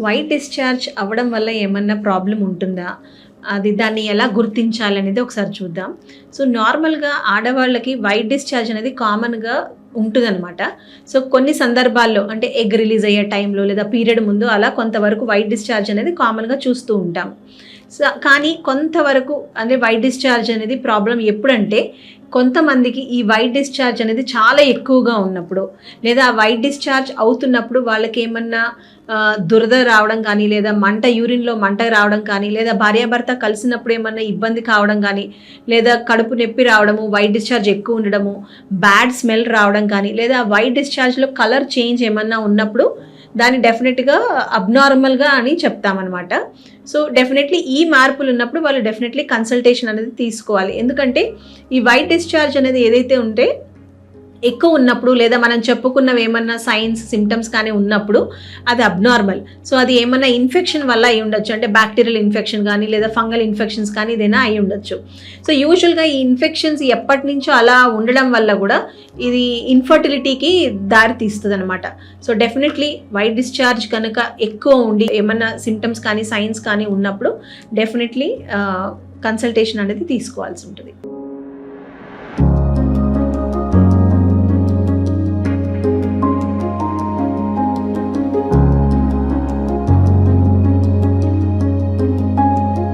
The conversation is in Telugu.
వైట్ డిశ్చార్జ్ అవ్వడం వల్ల ఏమన్నా ప్రాబ్లం ఉంటుందా? దాన్ని ఎలా గుర్తించాలనేది ఒకసారి చూద్దాం. సో, నార్మల్‌గా ఆడవాళ్ళకి వైట్ డిశ్చార్జ్ అనేది కామన్‌గా ఉంటుందనమాట. సో, కొన్ని సందర్భాల్లో అంటే ఎగ్ రిలీజ్ అయ్యే టైంలో లేదా పీరియడ్ ముందు అలా కొంతవరకు వైట్ డిశ్చార్జ్ అనేది కామన్‌గా చూస్తూ ఉంటాం. కానీ కొంతవరకు అంటే వైట్ డిశ్చార్జ్ అనేది ప్రాబ్లమ్ ఎప్పుడంటే కొంతమందికి ఈ వైట్ డిశ్చార్జ్ అనేది చాలా ఎక్కువగా ఉన్నప్పుడు లేదా వైట్ డిశ్చార్జ్ అవుతున్నప్పుడు వాళ్ళకేమన్నా దురద రావడం కానీ లేదా యూరిన్‌లో మంట రావడం కానీ లేదా భార్యాభర్త కలిసినప్పుడు ఏమన్నా ఇబ్బంది కావడం కానీ లేదా కడుపు నొప్పి రావడము, వైట్ డిశ్చార్జ్ ఎక్కువ ఉండడము, బ్యాడ్ స్మెల్ రావడం కానీ లేదా వైట్ డిశ్చార్జ్‌లో కలర్ చేంజ్ ఏమన్నా ఉన్నప్పుడు దాన్ని డెఫినెట్‌గా అబ్నార్మల్‌గా అని చెప్తామన్నమాట. సో, డెఫినెట్లీ ఈ మార్పులు ఉన్నప్పుడు వాళ్ళు డెఫినెట్లీ కన్సల్టేషన్ అనేది తీసుకోవాలి. ఎందుకంటే ఈ వైట్ డిశ్చార్జ్ అనేది ఏదైతే ఉంటే ఎక్కువ ఉన్నప్పుడు లేదా మనం చెప్పుకున్నవి ఏమన్నా సైన్స్ సిమ్టమ్స్ కానీ ఉన్నప్పుడు అది అబ్నార్మల్. సో, అది ఏమన్నా ఇన్ఫెక్షన్ వల్ల అయి ఉండొచ్చు. అంటే బ్యాక్టీరియల్ ఇన్ఫెక్షన్ కానీ లేదా ఫంగల్ ఇన్ఫెక్షన్స్ కానీ ఏదైనా అయి ఉండొచ్చు. సో, యూజువల్గా ఈ ఇన్ఫెక్షన్స్ ఎప్పటి నుంచో అలా ఉండడం వల్ల కూడా ఇది ఇన్ఫర్టిలిటీకి దారి తీస్తుంది అనమాట. సో, డెఫినెట్లీ వైట్ డిశ్చార్జ్ కనుక ఎక్కువ ఉండి ఏమన్నా సిమ్టమ్స్ కానీ సైన్స్ కానీ ఉన్నప్పుడు డెఫినెట్లీ కన్సల్టేషన్ అనేది తీసుకోవాల్సి ఉంటుంది.